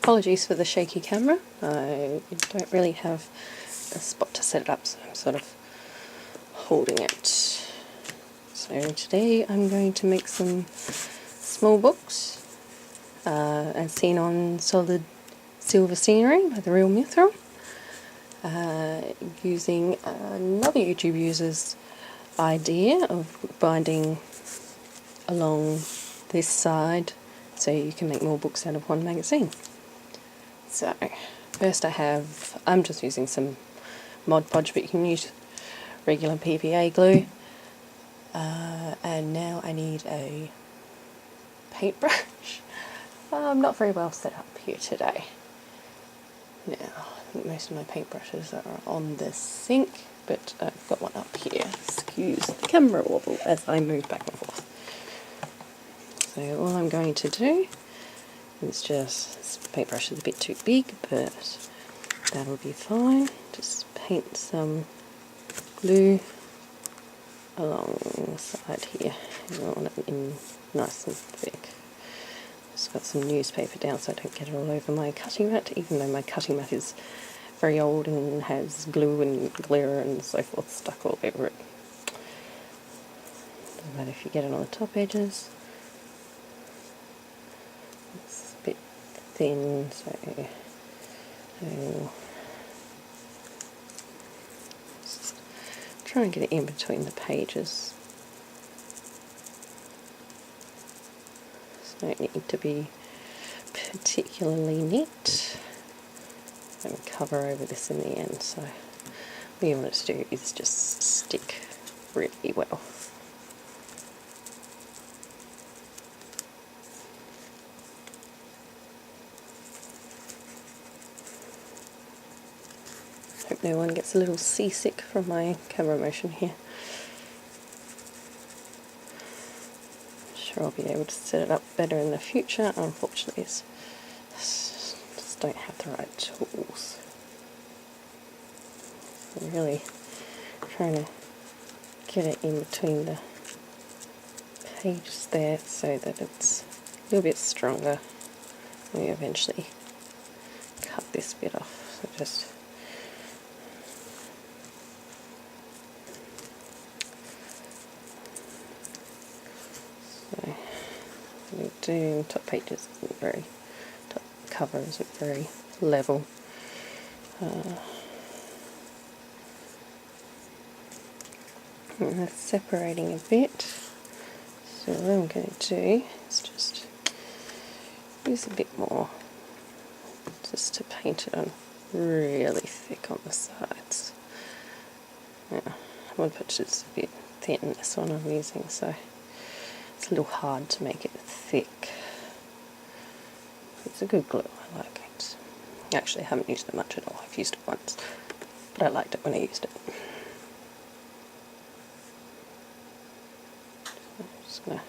apologies for the shaky camera. I don't really have a spot to set it up, so I'm sort of holding it. So today I'm going to make some small books, as seen on Solid Silver Scenery by The Real Mithril, using another YouTube user's idea of binding along this side so you can make more books out of one magazine. So first I'm just using some Mod Podge, but you can use regular PVA glue, and now I need a paintbrush. I'm not very well set up here today. Now, I think most of my paintbrushes are on the sink, but I've got one up here. Excuse the camera wobble as I move back and forth. So all I'm going to do is this paintbrush is a bit too big, but that'll be fine. Just paint some glue along the side here. I want it in nice and thick. Just got some newspaper down so I don't get it all over my cutting mat, even though my cutting mat is very old and has glue and glitter and so forth stuck all over it. Doesn't matter if you get it on the top edges. It's a bit thin, so I'll just try and get it in between the pages. So don't need to be particularly neat. I'm going to cover over this in the end, so what you want it to do is just stick really well. Hope no one gets a little seasick from my camera motion here. Sure I'll be able to set it up better in the future. Unfortunately, just don't have the right tools. I'm really trying to get it in between the pages there so that it's a little bit stronger when we eventually cut this bit off. So just the top pages isn't very, top cover isn't very level. And that's separating a bit. So what I'm going to do is just use a bit more just to paint it on really thick on the sides. Yeah, Mod Podge is a bit thin, this one I'm using, so it's a little hard to make it thick. It's a good glue, I like it. Actually, I haven't used it much at all. I've used it once, but I liked it when I used it. So I'm just going to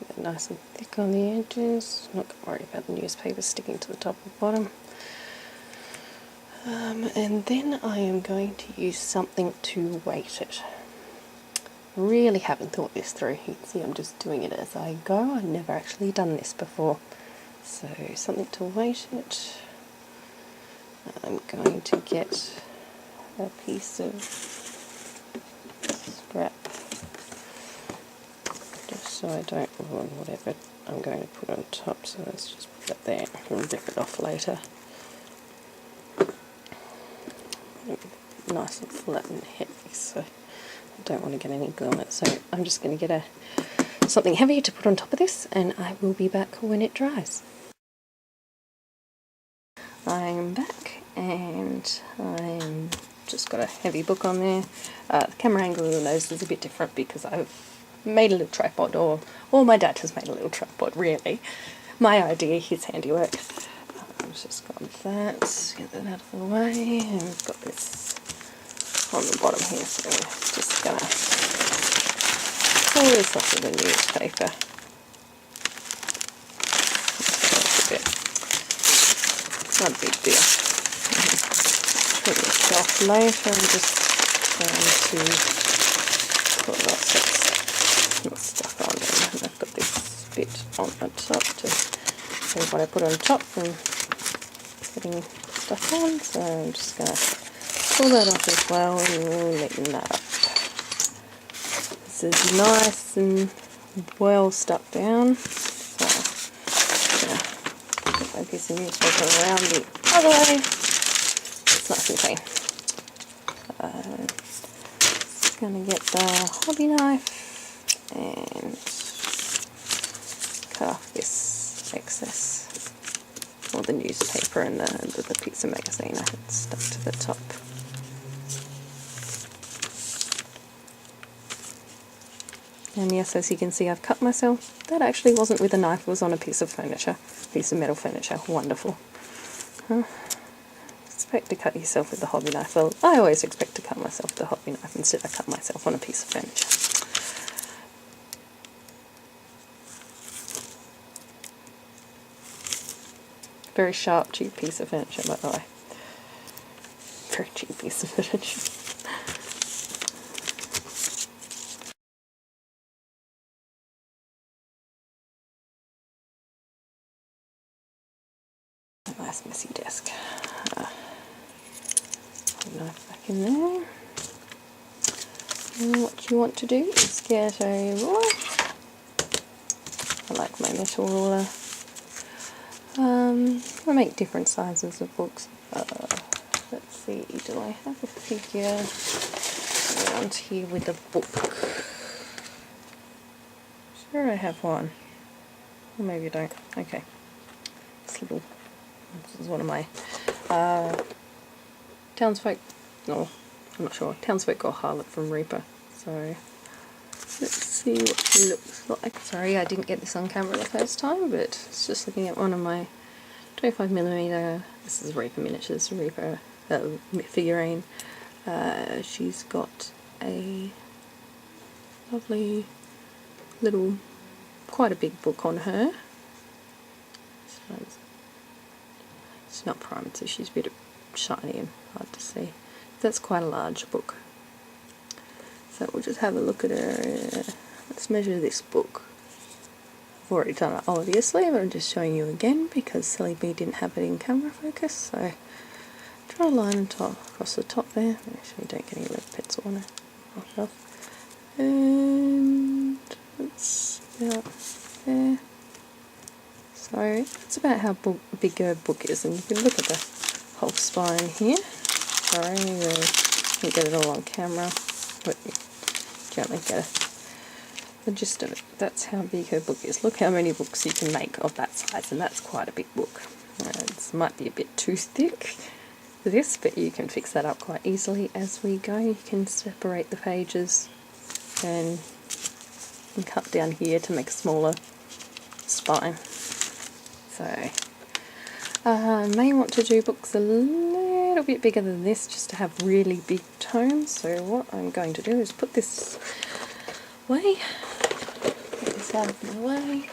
get it nice and thick on the edges. I'm not going to worry about the newspaper sticking to the top and bottom. And then I am going to use something to weight it. Really haven't thought this through. You can see I'm just doing it as I go. I've never actually done this before. So something to weight it. I'm going to get a piece of scrap just so I don't ruin whatever I'm going to put on top. So let's just put that there and rip it off later. Nice and flat and heavy, so I don't want to get any glue on it, so I'm just going to get something heavy to put on top of this, and I will be back when it dries. I'm back, and I'm just got a heavy book on there. The camera angle of the nose is a bit different because I've made a little tripod, or my dad has made a little tripod, really. My idea, his handiwork. I've just got that, get that out of the way, and we've got this on the bottom here, so we're just going to pull this off with a newspaper. It's not a big deal. Put this off later. I'm just going to put lots of stuff on there, and I've got this bit on the top to see what I put on top, and getting stuff on, so I'm just going to pull that off as well and neaten that up. This is nice and well stuck down, so I'm going to put my piece of newspaper around the other way. It's nice and clean. Just going to get the hobby knife and cut off this excess, or the newspaper and the piece of magazine I had stuck to the top. And yes, as you can see, I've cut myself. That actually wasn't with a knife, it was on a piece of furniture, piece of metal furniture. Wonderful. Expect to cut yourself with the hobby knife. Well, I always expect to cut myself with the hobby knife. Instead I cut myself on a piece of furniture. Very sharp, cheap piece of furniture, by the way. Very cheap piece of furniture. Nice messy desk. Knife back in there. And what you want to do is get a ruler. I like my metal ruler. I make different sizes of books. Let's see, do I have a figure around here with a book? Sure, I have one. Or maybe I don't. Okay. This is one of my townsfolk. No, I'm not sure. Townsfolk or Harlot from Reaper. So let's see what she looks like. Sorry, I didn't get this on camera the first time, but it's just looking at one of my 25mm. This is Reaper Miniatures Reaper figurine. She's got a lovely little, quite a big book on her. So it's not primed, so she's a bit shiny and hard to see. That's quite a large book. So we'll just have a look at her. Let's measure this book. I've already done it obviously, but I'm just showing you again because Silly Bee didn't have it in camera focus. So draw a line and across the top there. Make sure you don't get any red pencil on it. And it's about there. So that's about how big her book is, and you can look at the whole spine here. Sorry, I can't get it all on camera, but you gently get it. The gist of it, that's how big her book is. Look how many books you can make of that size, and that's quite a big book. It might be a bit too thick for this, but you can fix that up quite easily as we go. You can separate the pages and cut down here to make a smaller spine. So I may want to do books a little bit bigger than this just to have really big tomes. So what I'm going to do is put this away, get this out of my way.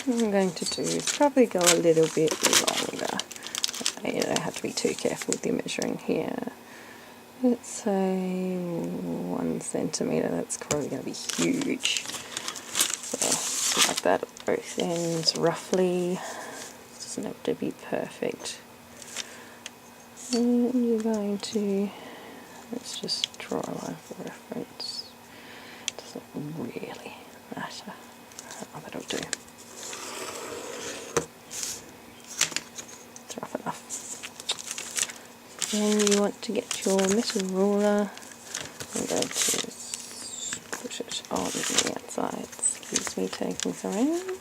What I'm going to do is probably go a little bit longer. You don't have to be too careful with your measuring here. Let's say 1 centimetre, that's probably going to be huge. So like that at both ends roughly. It doesn't have to be perfect. And you're going to, let's just draw a line for reference. It doesn't really matter. Oh, that'll do. It's rough enough. Then you want to get your metal ruler. I'm going to push it on the outside. Excuse me taking things around.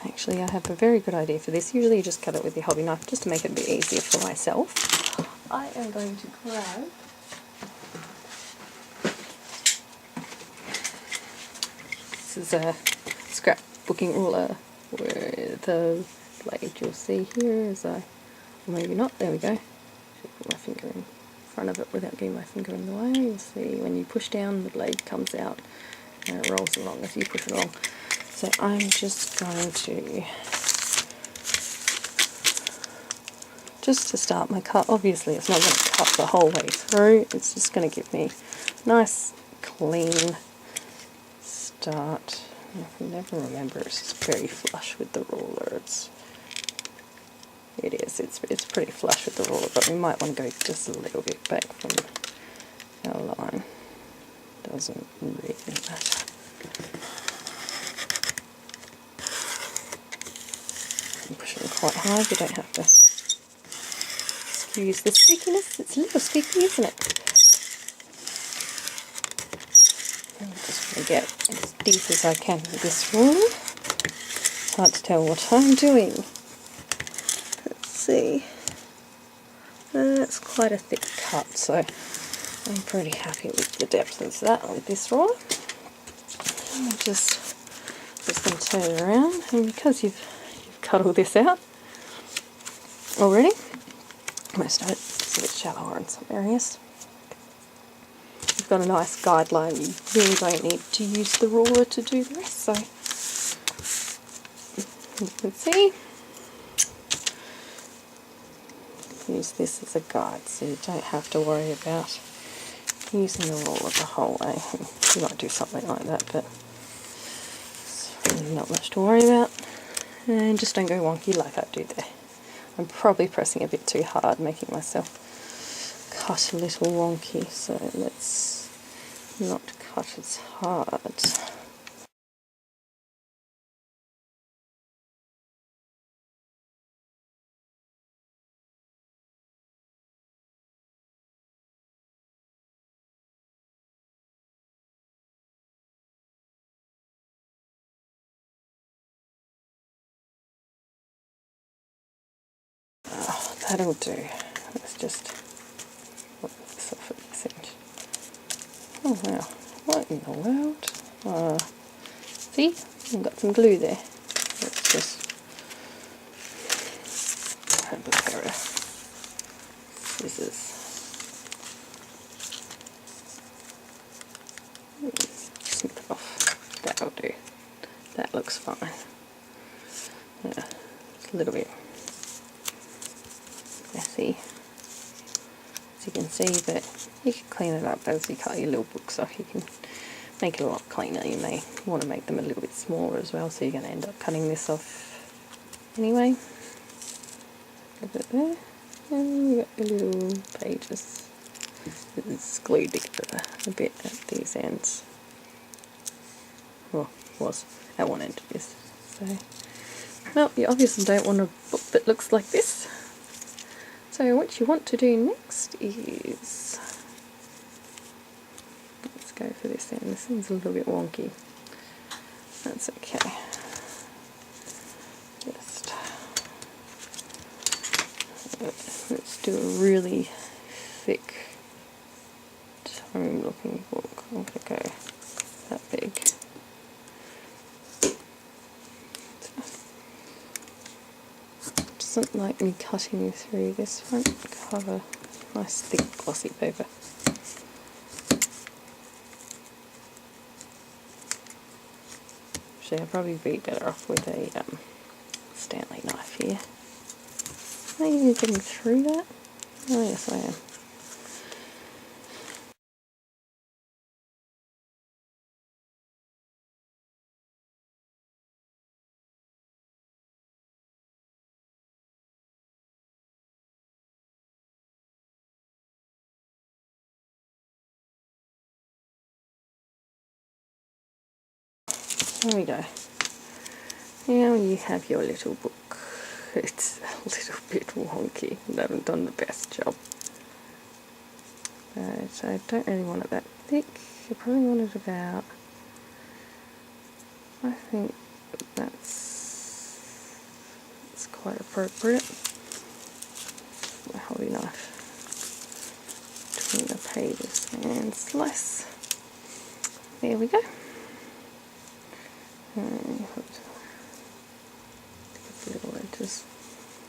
Actually, I have a very good idea for this. Usually you just cut it with your hobby knife just to make it a bit easier for myself. I am going to grab this is a scrapbooking ruler where the blade you'll see here is or maybe not, there we go. Put my finger in front of it without getting my finger in the way. You'll see when you push down the blade comes out and it rolls along as you push it along. So I'm just going to, just to start my cut, obviously it's not going to cut the whole way through, it's just going to give me a nice clean start. I can never remember if it's very flush with the ruler. It is. It's pretty flush with the ruler, but we might want to go just a little bit back from our line. Doesn't really matter. I'm pushing quite high. We don't have to excuse the stickiness. It's a little sticky, isn't it? I just want to get as deep as I can with this ruler. It's hard to tell what I'm doing. Let's see. It's quite a thick cut, so I'm pretty happy with the depth of that on this ruler. I'm just going to turn it around, and because you've cut all this out already, most of it's a bit shallower in some areas. You've got a nice guideline. You really don't need to use the ruler to do the rest, so you can see. Use this as a guide, so you don't have to worry about using the ruler the whole way. You might do something like that, but it's really not much to worry about. And just don't go wonky like I do there. I'm probably pressing a bit too hard, making myself cut a little wonky, so let's not cut as hard. Oh, that'll do. Let's just put this off at this end. Oh wow, what in the world? See, I've got some glue there. Let's just grab a pair of scissors. Snip it off. That'll do. That looks fine. Yeah, it's a little bit messy, as you can see, but you can clean it up as you cut your little books off. You can make it a lot cleaner. You may want to make them a little bit smaller as well, so you're going to end up cutting this off anyway. A bit there, and you got your little pages. It's glued together a bit at these ends. Well, was at one end of this. So, well, you obviously don't want a book that looks like this. So what you want to do next is, let's go for this end. This one's a little bit wonky. That's okay. Just let's do a really thick tome looking book. Okay, that big. Doesn't like me cutting through this front cover. Nice thick glossy paper. Actually, I'd probably be better off with a Stanley knife here. Are you getting through that? Oh yes, I am. There we go. Now you have your little book. It's a little bit wonky. They haven't done the best job. So I don't really want it that thick. You probably want it about, I think that's quite appropriate. My hobby knife between the pages and slice. There we go. And little edges.